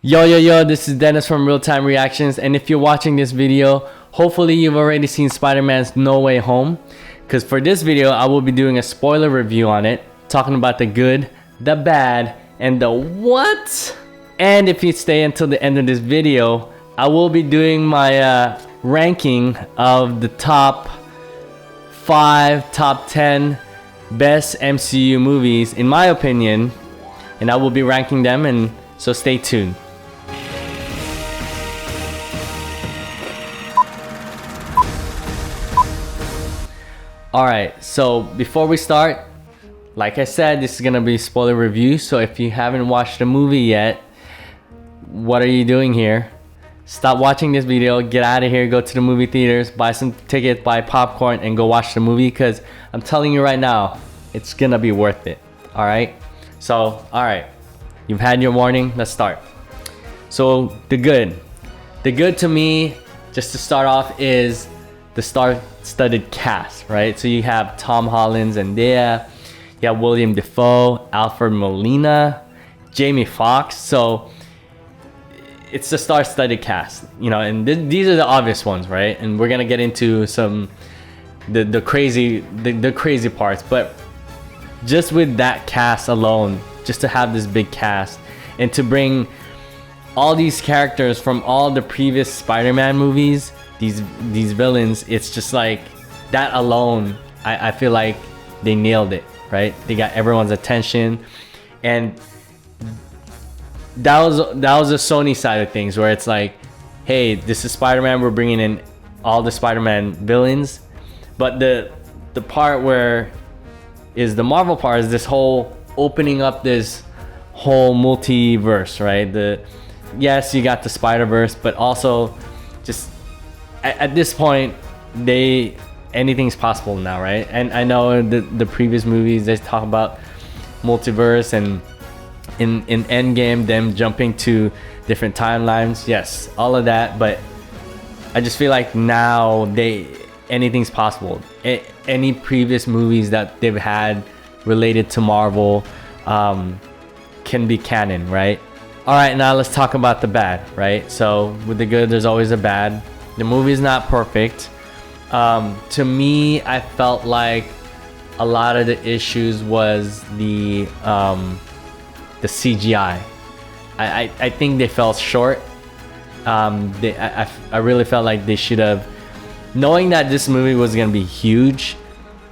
Yo, this is Dennis from Real Time Reactions, and if you're watching this video, hopefully you've already seen Spider-Man's No Way Home, because for this video, I will be doing a spoiler review on it, talking about the good, the bad, and the what? And if you stay until the end of this video, I will be doing my ranking of the top 5, top 10 best MCU movies, in my opinion, and I will be ranking them, and so stay tuned. Alright, so before we start, like I said, this is gonna be a spoiler review, so if you haven't watched the movie yet, what are you doing here? Stop watching this video, get out of here, go to the movie theaters, buy some tickets, buy popcorn, and go watch the movie, because I'm telling you right now, it's gonna be worth it. Alright? So, alright. You've had your warning, let's start. So, the good. The good to me, just to start off, is the star-studded cast, right? So you have Tom Holland, Zendaya, you have William Dafoe, Alfred Molina, Jamie Foxx. So it's the star-studded cast, you know, and these are the obvious ones, right? And we're gonna get into some the crazy parts, but just with that cast alone, just to have this big cast and to bring all these characters from all the previous Spider-Man movies, these villains, it's just like that alone, I feel like they nailed it, right? They got everyone's attention, and that was the Sony side of things, where it's like, hey, this is Spider-Man, we're bringing in all the Spider-Man villains. But the part where is the Marvel part is this whole opening up this whole multiverse, right? Yes, you got the Spider-Verse, but also just at this point, anything's possible now, right? And I know the previous movies, they talk about multiverse, and in Endgame, them jumping to different timelines. Yes, all of that, but I just feel like now anything's possible. Any previous movies that they've had related to Marvel can be canon, right? All right, now let's talk about the bad, right? So with the good, there's always a bad. The movie is not perfect. To me, I felt like a lot of the issues was the CGI. I think they fell short. I really felt like they should have, knowing that this movie was gonna be huge,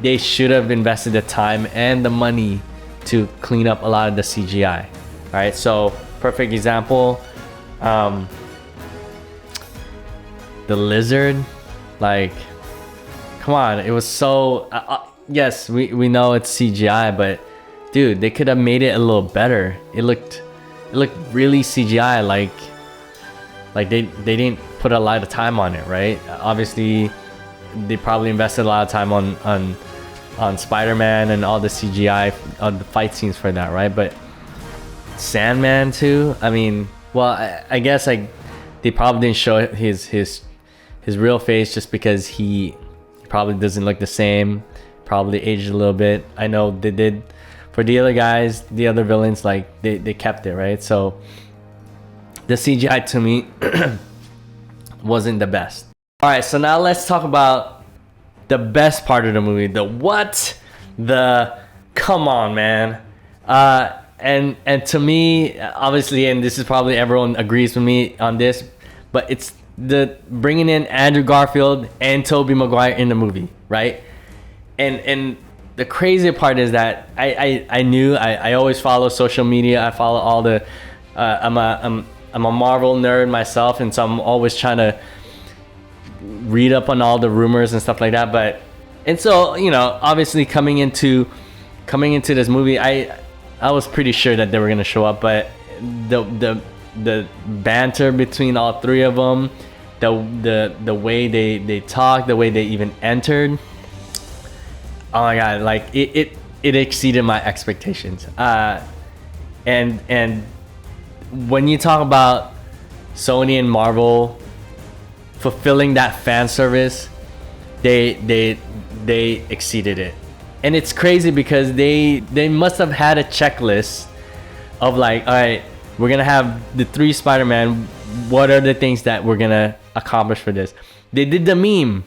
they should have invested the time and the money to clean up a lot of the CGI. All right, so perfect example. The lizard, like, come on, it was so yes, we know it's CGI, but dude, they could have made it a little better. It looked really CGI, like they didn't put a lot of time on it, right? Obviously they probably invested a lot of time on Spider-Man and all the CGI on the fight scenes for that, right? But Sandman too, I mean, well, I guess like they probably didn't show his real face just because he probably doesn't look the same, probably aged a little bit. I know they did for the other guys, the other villains, like they kept it, right? So the CGI to me wasn't the best. All right, so now let's talk about the best part of the movie, the what, the come on, man. And to me, obviously, and this is probably everyone agrees with me on this, but it's the bringing in Andrew Garfield and Tobey Maguire in the movie, right? And the crazy part is that I always follow social media. I follow all the I'm a Marvel nerd myself, and so I'm always trying to read up on all the rumors and stuff like that. But and so, you know, obviously coming into this movie, I was pretty sure that they were gonna show up, but the banter between all three of them, the way they talked, the way they even entered, oh my god, like it exceeded my expectations. And when you talk about Sony and Marvel fulfilling that fan service, they exceeded it. And it's crazy because they must have had a checklist of like, all right, we're gonna have the 3 Spider-Man. What are the things that we're gonna accomplish for this? They did the meme.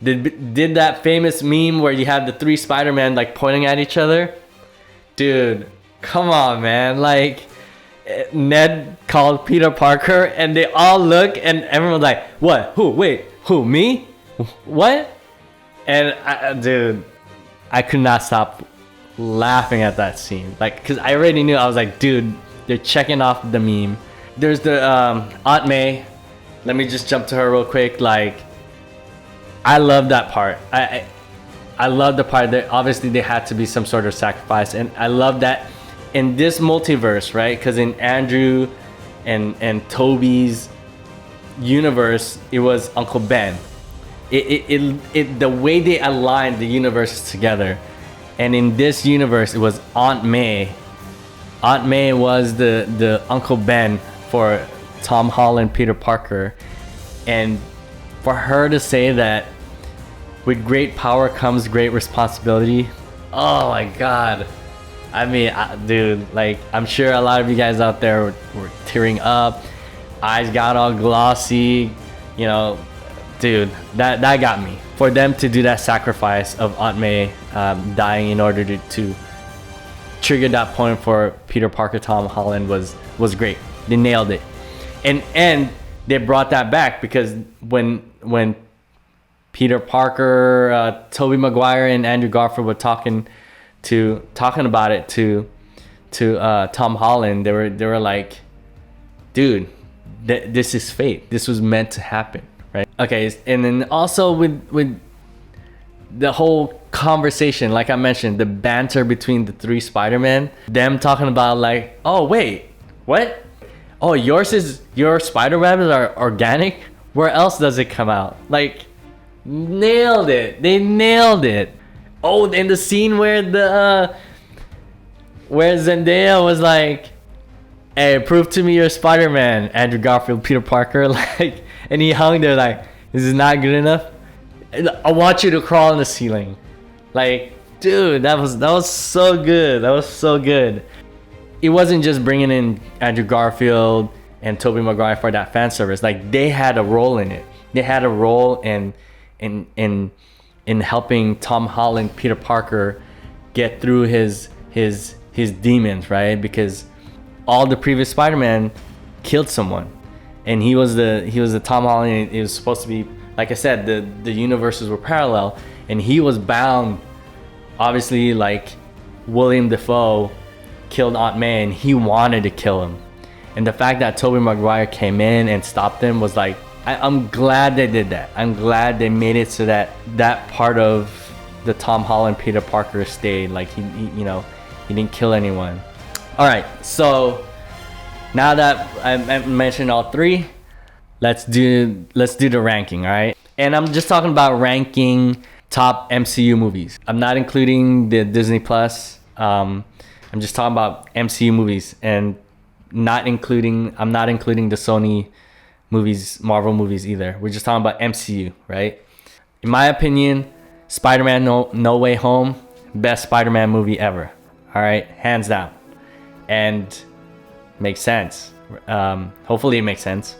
They did that famous meme where you have the 3 Spider-Man like pointing at each other. Dude, come on, man. Like, Ned called Peter Parker and they all look and everyone's like, what? Who? Wait, who? Me? What? And dude, I could not stop laughing at that scene. Like, because I already knew. I was like, dude, they're checking off the meme. There's the Aunt May. Let me just jump to her real quick. Like, I love that part. I love the part that obviously there had to be some sort of sacrifice, and I love that in this multiverse, right? Because in Andrew and Tobey's universe, it was Uncle Ben. The way they aligned the universes together, and in this universe, it was Aunt May. Aunt May was the Uncle Ben for Tom Holland, Peter Parker, and for her to say that with great power comes great responsibility. Oh my God. I mean, dude, like, I'm sure a lot of you guys out there were tearing up, eyes got all glossy, you know. Dude, that got me. For them to do that sacrifice of Aunt May dying in order to trigger that point for Peter Parker, Tom Holland was great. They nailed it. And they brought that back because when Peter Parker, Tobey Maguire, and Andrew Garfield were talking about it to Tom Holland, they were like, dude, this is fate. This was meant to happen, right? Okay, and then also with the whole conversation, like I mentioned, the banter between the 3 Spider-Man, them talking about like, oh wait, what? Oh, your spider-webs are organic? Where else does it come out? Like, nailed it. They nailed it. Oh, in the scene where where Zendaya was like, hey, prove to me you're Spider-Man, Andrew Garfield, Peter Parker, like, and he hung there like, this is not good enough. I want you to crawl on the ceiling. Like, dude, that was so good. That was so good. It wasn't just bringing in Andrew Garfield and Tobey Maguire for that fan service. Like, they had a role in it. They had a role in helping Tom Holland, Peter Parker, get through his demons, right? Because all the previous Spider-Man killed someone, and he was the Tom Holland. It was supposed to be, like I said, the universes were parallel, and he was bound. Obviously, like, William Dafoe killed Aunt May, and he wanted to kill him. And the fact that Tobey Maguire came in and stopped him was like, I'm glad they did that. I'm glad they made it so that part of the Tom Holland Peter Parker stayed. Like, he didn't kill anyone. All right, so now that I mentioned all 3, let's do the ranking. All right, and I'm just talking about ranking top MCU movies. I'm not including the Disney Plus. I'm just talking about MCU movies, and I'm not including the Sony movies, Marvel movies either. We're just talking about MCU, right? In my opinion, Spider-Man No Way Home, best Spider-Man movie ever. All right, hands down. And makes sense. Hopefully it makes sense.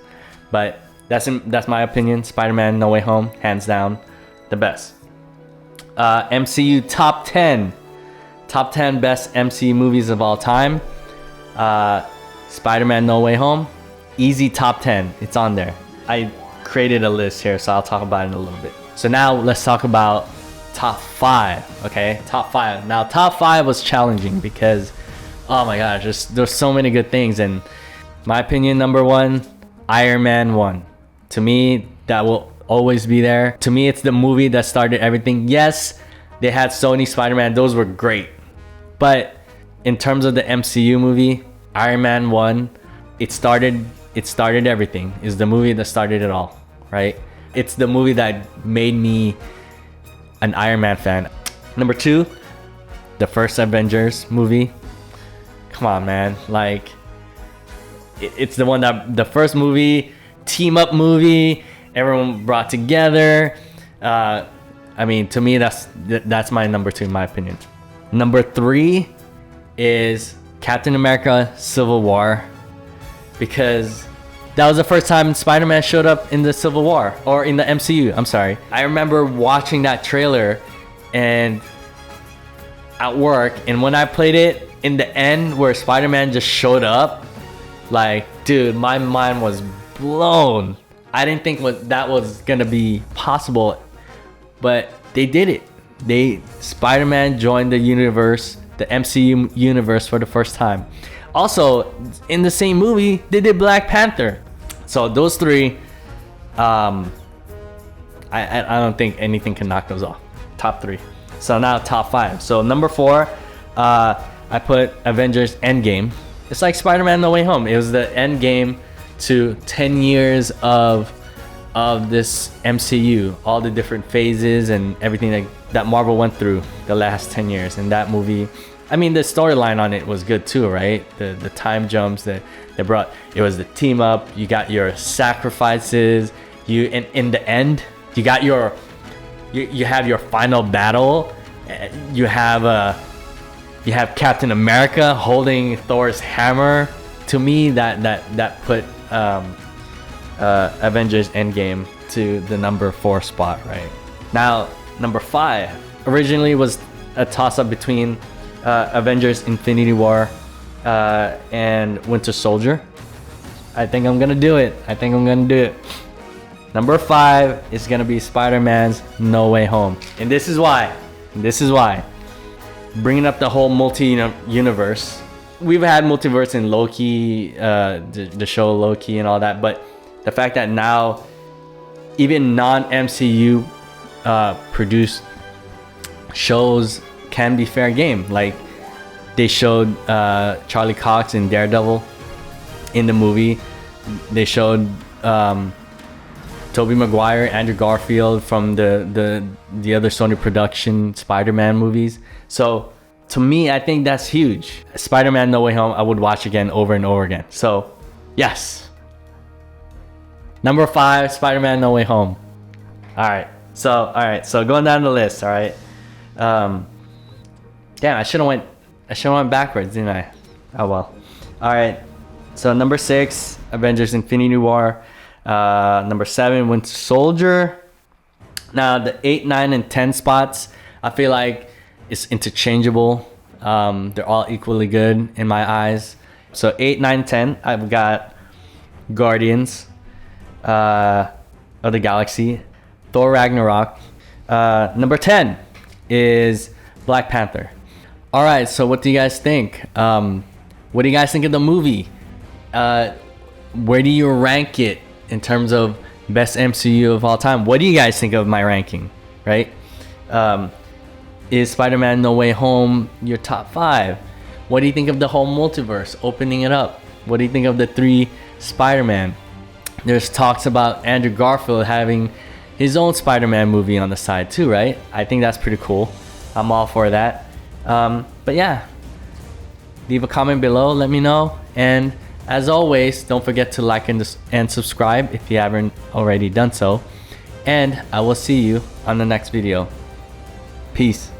But that's my opinion. Spider-Man No Way Home, hands down, the best. MCU top 10 best MCU movies of all time. Spider-Man No Way Home, easy top 10. It's on there. I created a list here, so I'll talk about it in a little bit. So now let's talk about top 5. Okay, top 5. Now top 5 was challenging because, oh my gosh, there's so many good things. And my opinion, number 1, Iron Man 1. To me, that will always be there. To me, it's the movie that started everything. Yes, they had Sony Spider-Man. Those were great. But in terms of the MCU movie, Iron Man 1, it started everything. It's the movie that started it all, right? It's the movie that made me an Iron Man fan. Number 2, the first Avengers movie. Come on, man. Like, it's the one that, the first movie, team up movie, everyone brought together. I mean, to me, that's my number 2 in my opinion. Number 3 is Captain America Civil War. because that was the first time Spider-Man showed up in the Civil War, or in the MCU, I'm sorry. I remember watching that trailer and at work, and when I played it in the end where Spider-Man just showed up, like, dude, my mind was blown. I didn't think that was gonna be possible, but they did it. Spider-Man joined the universe, the MCU universe, for the first time. Also, in the same movie, they did Black Panther. So those three, I don't think anything can knock those off. Top three. So now top five. So number 4, I put Avengers Endgame. It's like Spider-Man No Way Home. It was the end game to 10 years of this MCU, all the different phases and everything that Marvel went through the last 10 years. And that movie, I mean, the storyline on it was good too, right? The time jumps that they brought, it was the team up, you got your sacrifices, in the end, you got you have your final battle, you have Captain America holding Thor's hammer. To me, that put Avengers Endgame to the number 4 spot, right? Now, number 5 originally was a toss-up between Avengers Infinity War and Winter Soldier. I think I'm gonna do it. Number 5 is gonna be Spider-Man's No Way Home. And this is why. Bringing up the whole multi-universe. We've had multiverse in Loki, the show Loki and all that, but the fact that now even non-MCU produced shows can be fair game. Like, they showed Charlie Cox in Daredevil in the movie. They showed Tobey Maguire, Andrew Garfield from the other Sony production Spider-Man movies. So to me, I think that's huge. Spider-Man No Way Home, I would watch again over and over again. So yes. Number 5, Spider-Man No Way Home. All right. So going down the list. All right. Damn, I should have went backwards, didn't I? Oh well. All right. So number 6, Avengers Infinity War. Number 7, Winter Soldier. Now the 8, 9, and 10 spots, I feel like it's interchangeable. They're all equally good in my eyes. So 8, 9, 10, I've got Guardians of the Galaxy, Thor Ragnarok. Number 10 is Black Panther. All right, so what do you guys think? What do you guys think of the movie? Where do you rank it in terms of best MCU of all time? What do you guys think of my ranking, right? Is Spider-Man No Way Home your top 5? What do you think of the whole multiverse, opening it up? What do you think of the 3 Spider-Man? There's talks about Andrew Garfield having his own Spider-Man movie on the side too, right? I think that's pretty cool. I'm all for that. But yeah, leave a comment below, let me know. And as always, don't forget to like and subscribe if you haven't already done so. And I will see you on the next video. Peace.